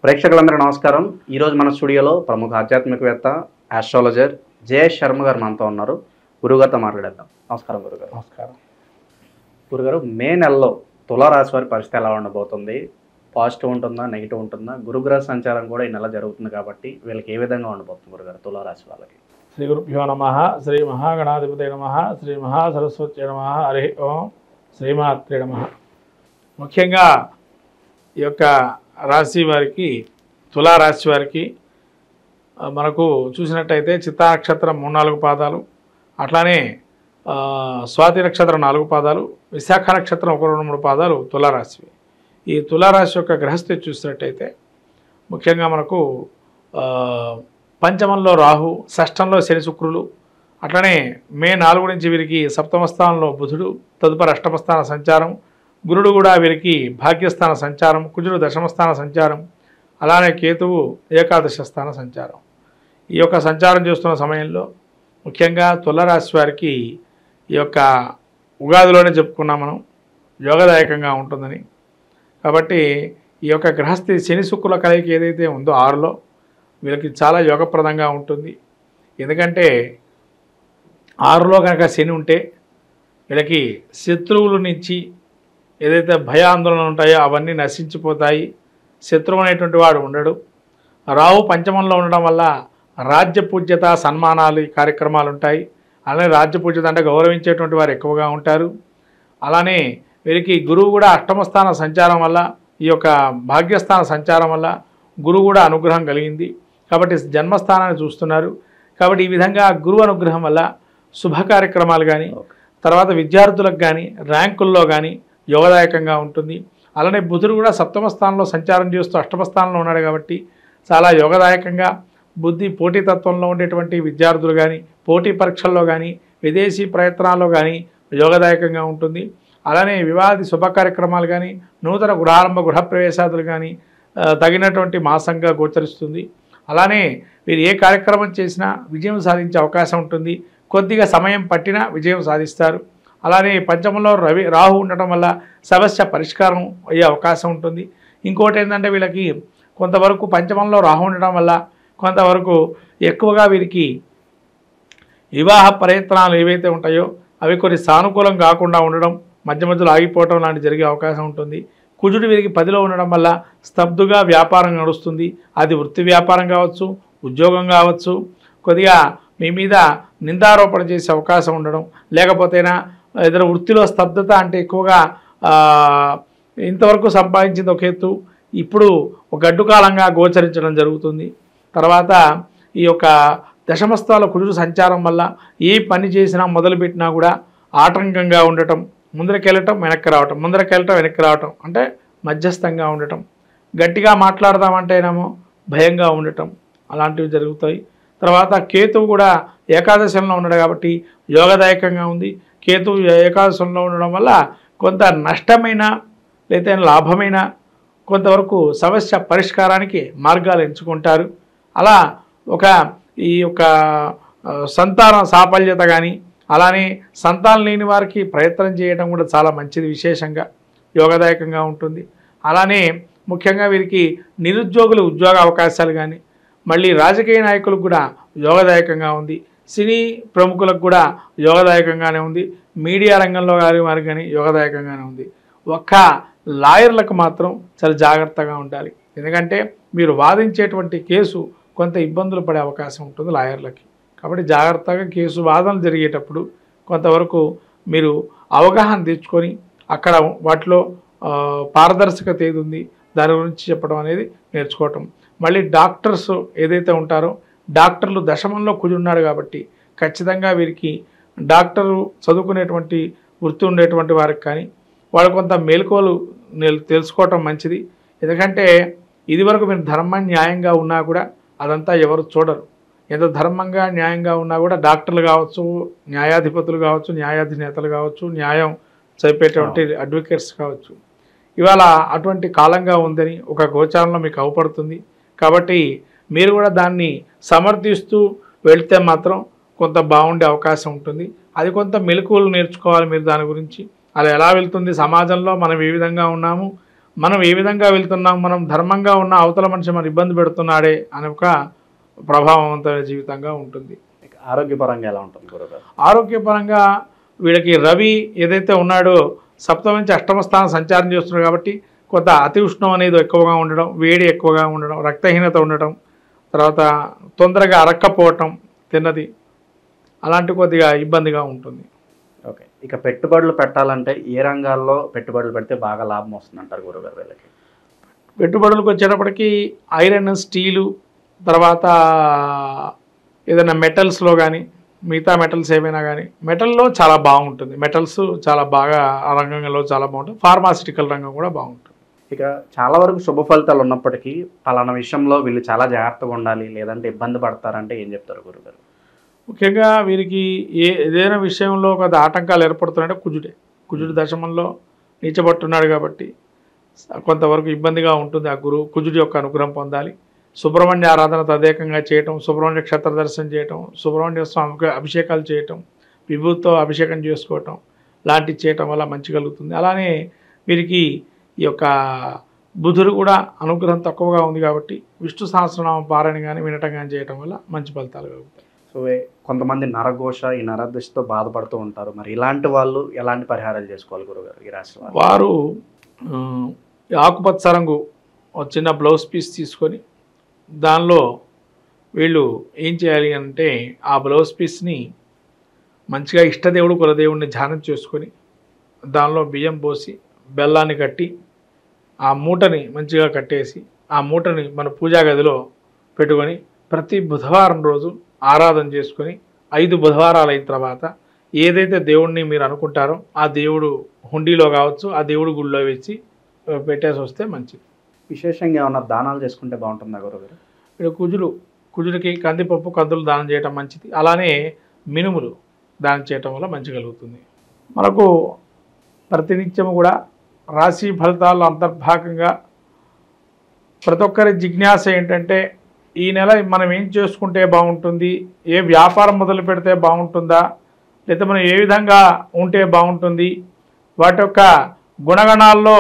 ప్రేక్షకులందరికీ నమస్కారం. ఈరోజు మన స్టూడియోలో ప్రముఖ ఆధ్యాత్మికవేత్త ఆస్ట్రాలజర్ జయేష్ శర్మ గారు మనతో ఉన్నారు. గురుగారితో మాట్లాడేద్దాం. నమస్కారం గురుగారు. నమస్కారం గురుగారు, మే నెలలో తులారాశి వారి పరిస్థితి ఎలా ఉండబోతుంది? పాజిటివ్ ఉంటుందా, నెగిటివ్ ఉంటుందా? గురుగ్రహ సంచారం కూడా ఈ నెల జరుగుతుంది కాబట్టి వీళ్ళకి ఏ విధంగా ఉండబోతుంది గురుగారు తులారాశి వాళ్ళకి? శ్రీ గురుభ్యో నమ. శ్రీ మహాగణాధిపతి నమ. శ్రీ మహాసరస్వతి నమ. హరి ఓం. శ్రీమాత్రే నమ. ముఖ్యంగా ఈ యొక్క రాశి వారికి, తులారాశి వారికి మనకు చూసినట్టయితే చిత్తా నక్షత్రం 3-4 పాదాలు, అట్లానే స్వాతి నక్షత్రం 4 పాదాలు, విశాఖ నక్షత్రం 1-2-3 పాదాలు తులారాశివి. ఈ తులారాశి యొక్క గ్రహస్థితి చూసినట్టయితే ముఖ్యంగా మనకు పంచమంలో రాహు, షష్టంలో శని శుక్రులు, అట్లనే మే 4 నుంచి వీరికి సప్తమ స్థానంలో బుధుడు, తదుపరి అష్టమ స్థాన సంచారం, గురుడు కూడా వీరికి భాగ్యస్థాన సంచారం, కుజుడు దశమస్థాన సంచారం, అలానే కేతువు ఏకాదశ స్థాన సంచారం. ఈ యొక్క సంచారం చేస్తున్న సమయంలో ముఖ్యంగా తులారాశి వారికి ఈ యొక్క ఉగాదిలోనే చెప్పుకున్నాం మనం, యోగదాయకంగా ఉంటుందని. కాబట్టి ఈ యొక్క గ్రహస్థితి శని శుక్రుల కలయిక ఏదైతే ఉందో 6లో వీళ్ళకి చాలా యోగప్రదంగా ఉంటుంది. ఎందుకంటే 6లో కనుక శని ఉంటే వీళ్ళకి శత్రువుల నుంచి ఏదైతే భయాందోళన ఉంటాయో అవన్నీ నశించిపోతాయి. శత్రువు అనేటువంటి వాడు ఉండడు. రాహు పంచమంలో ఉండడం వల్ల రాజ్య పూజ్యత, సన్మానాలు, ఈ కార్యక్రమాలు ఉంటాయి. అలానే రాజ్య పూజ్యత అంటే గౌరవించేటువంటి వారు ఎక్కువగా ఉంటారు. అలానే వీరికి గురువు కూడా అష్టమ స్థాన సంచారం వల్ల, ఈ యొక్క భాగ్యస్థాన సంచారం వల్ల గురువు కూడా అనుగ్రహం కలిగింది. కాబట్టి జన్మస్థానాన్ని చూస్తున్నారు. కాబట్టి ఈ విధంగా గురువు అనుగ్రహం వల్ల శుభ కార్యక్రమాలు కానీ, తర్వాత విద్యార్థులకు కానీ, ర్యాంకుల్లో కానీ యోగదాయకంగా ఉంటుంది. అలానే బుధుడు కూడా సప్తమ స్థానంలో సంచారం చేస్తూ అష్టమ స్థానంలో ఉన్నాడు కాబట్టి చాలా యోగదాయకంగా బుద్ధి పోటీతత్వంలో ఉండేటువంటి విద్యార్థులు కానీ, పోటీ పరీక్షల్లో కానీ, విదేశీ ప్రయత్నాల్లో కానీ యోగదాయకంగా ఉంటుంది. అలానే వివాహాది శుభ కార్యక్రమాలు కానీ, నూతన గృహారంభ గృహప్రవేశాదులు కానీ తగినటువంటి మాసంగా గోచరిస్తుంది. అలానే మీరు ఏ కార్యక్రమం చేసినా విజయం సాధించే అవకాశం ఉంటుంది. కొద్దిగా సమయం పట్టినా విజయం సాధిస్తారు. అలానే పంచమంలో రాహు ఉండటం వల్ల సమస్య పరిష్కారం అయ్యే అవకాశం ఉంటుంది. ఇంకోటి ఏంటంటే వీళ్ళకి కొంతవరకు పంచమంలో రాహు ఉండటం వల్ల కొంతవరకు ఎక్కువగా వీరికి వివాహ ప్రయత్నాలు ఏవైతే ఉంటాయో అవి కొన్ని సానుకూలం కాకుండా ఉండడం, మధ్య మధ్యలో ఆగిపోవడం లాంటి జరిగే అవకాశం ఉంటుంది. కుజుడు వీరికి 10లో ఉండడం వల్ల స్తబ్దుగా వ్యాపారం నడుస్తుంది. అది వృత్తి వ్యాపారం కావచ్చు, ఉద్యోగం కావచ్చు. కొద్దిగా మీ మీద నిందారోపణ చేసే అవకాశం ఉండడం, లేకపోతేనా ఏదైనా వృత్తిలో స్తబ్దత అంటే ఎక్కువగా ఇంతవరకు సంపాదించింది ఒక ఎత్తు, ఇప్పుడు ఒక గడ్డు కాలంగా గోచరించడం జరుగుతుంది. తర్వాత ఈ యొక్క దశమస్థానంలో కుజుడు సంచారం వల్ల ఏ పని చేసినా మొదలుపెట్టినా కూడా ఆటంకంగా ఉండటం, ముందరకెళ్ళటం వెనక్కి రావటం, ముందరకెళ్ళటం వెనక్కి రావటం అంటే మధ్యస్థంగా ఉండటం, గట్టిగా మాట్లాడదామంటేనేమో భయంగా ఉండటం, అలాంటివి జరుగుతాయి. తర్వాత కేతువు కూడా ఏకాదశంలో ఉన్నాడు కాబట్టి యోగదాయకంగా ఉంది. కేతువు ఏకాదశంలో ఉండడం వల్ల కొంత నష్టమైన లేదా లాభమైన కొంతవరకు సమస్య పరిష్కారానికి మార్గాలు ఎంచుకుంటారు. అలా ఈ యొక్క సంతాన సాఫల్యత కానీ, అలానే సంతానం లేని వారికి ప్రయత్నం చేయడం కూడా చాలా మంచిది, విశేషంగా యోగదాయకంగా ఉంటుంది. అలానే ముఖ్యంగా వీరికి నిరుద్యోగులు ఉద్యోగ అవకాశాలు కానీ, మళ్ళీ రాజకీయ నాయకులకు కూడా యోగదాయకంగా ఉంది. సినీ ప్రముఖులకు కూడా యోగదాయకంగానే ఉంది. మీడియా రంగంలో వారికి కానీ యోగదాయకంగానే ఉంది. ఒక్క లాయర్లకు మాత్రం చాలా జాగ్రత్తగా ఉండాలి. ఎందుకంటే మీరు వాదించేటువంటి కేసు కొంత ఇబ్బందులు పడే అవకాశం ఉంటుంది లాయర్లకి. కాబట్టి జాగ్రత్తగా కేసు వాదనలు జరిగేటప్పుడు కొంతవరకు మీరు అవగాహన తెచ్చుకొని అక్కడ వాటిలో పారదర్శకత ఏది ఉంది దాని గురించి చెప్పడం అనేది నేర్చుకోవటం. మళ్ళీ డాక్టర్స్ ఏదైతే ఉంటారో డాక్టర్లు దశమంలో కుజున్నాడు కాబట్టి ఖచ్చితంగా వీరికి డాక్టరు చదువుకునేటువంటి వృత్తి ఉండేటువంటి వారికి కానీ వాళ్ళు కొంత మేలుకోలు తెలుసుకోవటం మంచిది. ఎందుకంటే ఇదివరకు మీరు ధర్మ న్యాయంగా ఉన్నా కూడా అదంతా ఎవరు చూడరు. ఎంత ధర్మంగా న్యాయంగా ఉన్నా కూడా డాక్టర్లు కావచ్చు, న్యాయాధిపతులు కావచ్చు, న్యాయాధినేతలు కావచ్చు, న్యాయం చెప్పేటువంటి అడ్వకేట్స్ కావచ్చు, ఇవాళ అటువంటి కాలంగా ఉందని ఒక గోచారంలో మీకు అవపడుతుంది. కాబట్టి మీరు కూడా దాన్ని సమర్థిస్తూ వెళితే మాత్రం కొంత బాగుండే అవకాశం ఉంటుంది. అది కొంత మెలకువలు నేర్చుకోవాలి మీరు దాని గురించి. అది ఎలా వెళ్తుంది, సమాజంలో మనం ఏ విధంగా ఉన్నాము, మనం ఏ విధంగా వెళ్తున్నాం, మనం ధర్మంగా ఉన్న అవతల మనిషి మన ఇబ్బంది పెడుతున్నాడే అనే ఒక ప్రభావవంతమైన జీవితంగా ఉంటుంది. ఇక ఆరోగ్యపరంగా ఎలా ఉంటుంది గురుగారు? ఆరోగ్యపరంగా వీళ్ళకి రవి ఏదైతే ఉన్నాడో సప్తమ నుంచి అష్టమ స్థానం సంచారం చేస్తున్నాడు కాబట్టి కొంత అతి ఉష్ణం అనేది ఎక్కువగా ఉండడం, వేడి ఎక్కువగా ఉండడం, రక్తహీనత ఉండటం, తర్వాత తొందరగా అరక్కపోవటం తిన్నది, అలాంటి కొద్దిగా ఇబ్బందిగా ఉంటుంది. ఓకే. ఇక పెట్టుబడులు పెట్టాలంటే ఏ రంగాల్లో పెట్టుబడులు పెడితే బాగా లాభం వస్తుంది అంటారు గురుగారు వీళ్ళకి? పెట్టుబడులకు వచ్చేటప్పటికి ఐరన్, స్టీలు, తర్వాత ఏదైనా మెటల్స్లో కానీ మిగతా మెటల్స్ ఏమైనా కానీ మెటల్లో చాలా బాగుంటుంది. మెటల్స్ చాలా బాగా ఆ రంగంలో చాలా బాగుంటుంది. ఫార్మాసిటికల్ రంగం కూడా బాగుంటుంది. ఇక చాలా వరకు శుభ ఫలితాలు ఉన్నప్పటికీ పలానా విషయంలో వీళ్ళు చాలా జాగ్రత్తగా ఉండాలి లేదంటే ఇబ్బంది పడతారంటే ఏం చెప్తారు గురుగారు? ముఖ్యంగా వీరికి ఏదైనా విషయంలో ఒక ఆటంకాలు ఏర్పడుతున్నాయంటే కుజుడు దశమంలో నీచబట్టున్నాడు కాబట్టి కొంతవరకు ఇబ్బందిగా ఉంటుంది. ఆ కుజుడి యొక్క అనుగ్రహం పొందాలి. సుబ్రహ్మణ్య ఆరాధన తదేకంగా చేయటం, సుబ్రహ్మణ్య క్షేత్ర దర్శనం చేయటం, సుబ్రహ్మణ్య స్వామికి అభిషేకాలు చేయటం, విభూతితో అభిషేకం చేసుకోవటం లాంటివి చేయటం వల్ల మంచి కలుగుతుంది. అలానే వీరికి ఈ యొక్క బుధుడు కూడా అనుగ్రహం తక్కువగా ఉంది కాబట్టి విష్ణు సహస్రనామం పారాయణ కానీ వినటం కానీ చేయటం వల్ల మంచి ఫలితాలు కలుగుతాయి. సో కొంతమంది నరఘోష ఈ నరదృష్టితో బాధపడుతూ ఉంటారు. మరి ఇలాంటి వాళ్ళు ఎలాంటి పరిహారాలు చేసుకోవాలి గురుగారు ఈ రాశి వాళ్ళు? వారు ఆకుపచ్చ రంగు ఒక చిన్న బ్లౌజ్ పీస్ తీసుకొని దానిలో వీళ్ళు ఏం చేయాలి అంటే ఆ బ్లౌజ్ పీస్ని మంచిగా ఇష్టదేవుడు కులదేవుడిని ధ్యానం చేసుకొని దానిలో బియ్యం పోసి బెల్లాన్ని కట్టి ఆ మూటని మంచిగా కట్టేసి ఆ మూటని మన పూజా గదిలో పెట్టుకొని ప్రతి బుధవారం రోజు ఆరాధన చేసుకొని 5 బుధవారాలు అయిన తర్వాత ఏదైతే దేవుడిని మీరు అనుకుంటారో ఆ దేవుడు హుండీలో కావచ్చు ఆ దేవుడు గుడిలో వేసి పెట్టేసి వస్తే మంచిది. విశేషంగా ఏమన్నా దానాలు చేసుకుంటే బాగుంటుందా గురుగారు? ఇక్కడ కుజుడికి కందిపప్పు కందులు దానం చేయటం మంచిది. అలానే మినుములు దానం చేయటం వల్ల మంచి కలుగుతుంది. మనకు ప్రతినిత్యము కూడా రాశి ఫలితాల్లో అంతర్భాగంగా ప్రతి ఒక్కరి జిజ్ఞాస ఏంటంటే ఈ నెల మనం ఏం చేసుకుంటే బాగుంటుంది, ఏ వ్యాపారం మొదలు పెడితే బాగుంటుందా, లేదా మనం ఏ విధంగా ఉంటే బాగుంటుంది, వాటి యొక్క గుణగణాల్లో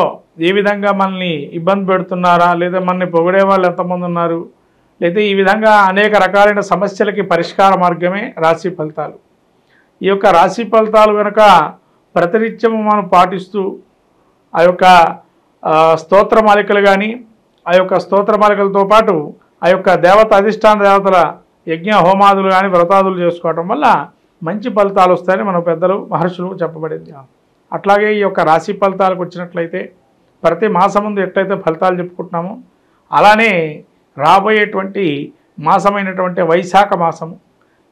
ఏ విధంగా మనల్ని ఇబ్బంది పెడుతున్నారా, లేదా మనల్ని పొగిడే వాళ్ళు ఎంతమంది ఉన్నారు, లేదా ఈ విధంగా అనేక రకాలైన సమస్యలకి పరిష్కార మార్గమే రాశి ఫలితాలు. ఈ యొక్క రాశి ఫలితాలు కనుక ప్రతినిత్యము మనం పాటిస్తూ ఆ యొక్క స్తోత్రమాలికలు కానీ ఆ యొక్క స్తోత్రమాలికలతో పాటు ఆ యొక్క దేవత అధిష్టాన దేవతల యజ్ఞ హోమాదులు కానీ వ్రతాదులు చేసుకోవటం వల్ల మంచి ఫలితాలు వస్తాయని మన పెద్దలు మహర్షులు చెప్పబడింది. అట్లాగే ఈ యొక్క రాశి ఫలితాలకు వచ్చినట్లయితే ప్రతి మాసం ముందు ఎట్లయితే ఫలితాలు చెప్పుకుంటున్నామో అలానే రాబోయేటువంటి మాసమైనటువంటి వైశాఖ మాసము,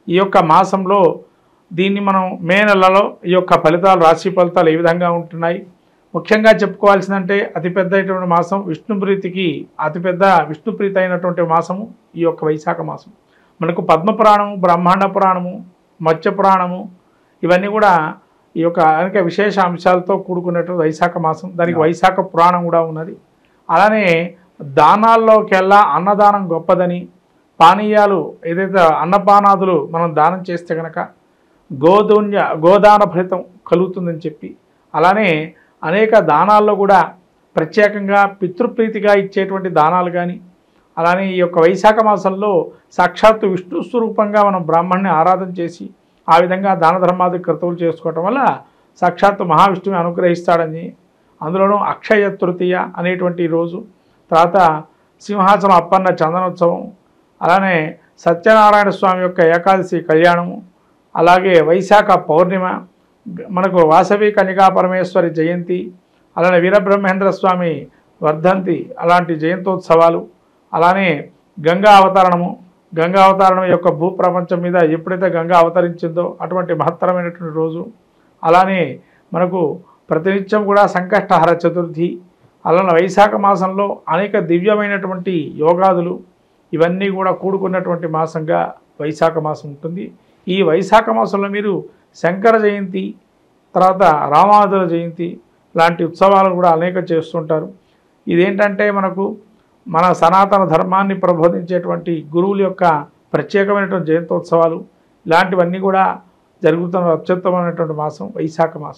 ఈ యొక్క మాసంలో దీన్ని మనం మే నెలలో ఈ యొక్క ఫలితాలు రాశి ఫలితాలు ఏ విధంగా ఉంటున్నాయి, ముఖ్యంగా చెప్పుకోవాల్సిందంటే అతిపెద్దటువంటి మాసం విష్ణుప్రీతికి అతిపెద్ద విష్ణుప్రీతి అయినటువంటి మాసము ఈ యొక్క వైశాఖ మాసం. మనకు పద్మపురాణము, బ్రహ్మాండ పురాణము, మత్స్య పురాణము ఇవన్నీ కూడా ఈ యొక్క అనేక విశేష అంశాలతో కూడుకున్నటువంటి వైశాఖ మాసం. దానికి వైశాఖ పురాణం కూడా ఉన్నది. అలానే దానాల్లోకెల్లా అన్నదానం గొప్పదని, పానీయాలు ఏదైతే అన్నపానాదులు మనం దానం చేస్తే కనుక గోదాన ఫలితం కలుగుతుందని చెప్పి, అలానే అనేక దానాల్లో కూడా ప్రత్యేకంగా పితృప్రీతిగా ఇచ్చేటువంటి దానాలు కానీ, అలానే ఈ యొక్క వైశాఖ మాసంలో సాక్షాత్తు విష్ణు స్వరూపంగా మనం బ్రాహ్మణ్ణి ఆరాధన చేసి ఆ విధంగా దాన ధర్మాది క్రతువులు చేసుకోవటం వల్ల సాక్షాత్తు మహావిష్ణువుని అనుగ్రహిస్తాడని, అందులోనూ అక్షయ తృతీయ అనేటువంటి రోజు, తర్వాత సింహాచలం అప్పన్న చందనోత్సవం, అలానే సత్యనారాయణ స్వామి యొక్క ఏకాదశి కళ్యాణము, అలాగే వైశాఖ పౌర్ణిమ, మనకు వాసవి కన్యకా పరమేశ్వరి జయంతి, అలానే వీరబ్రహ్మేంద్ర స్వామి వర్ధంతి, అలాంటి జయంతోత్సవాలు, అలానే గంగా అవతరణం యొక్క భూప్రపంచం మీద ఎప్పుడైతే గంగా అవతరించిందో అటువంటి మహత్తరమైనటువంటి రోజు. అలానే మనకు ప్రతినిత్యం కూడా సంకష్టహర చతుర్థి, అలానే వైశాఖ మాసంలో అనేక దివ్యమైనటువంటి యోగాదులు ఇవన్నీ కూడా కూడుకున్నటువంటి మాసంగా వైశాఖ మాసం ఉంటుంది. ఈ వైశాఖ మాసంలో మీరు శంకర జయంతి, తర్వాత రామానుజుల జయంతి లాంటి ఉత్సవాలు కూడా అనేక చేస్తుంటారు. ఇదేంటంటే మనకు మన సనాతన ధర్మాన్ని ప్రబోధించేటువంటి గురువుల యొక్క ప్రత్యేకమైనటువంటి జయంతోత్సవాలు ఇలాంటివన్నీ కూడా జరుగుతున్న అత్యుత్తమైనటువంటి మాసం వైశాఖ మాసం.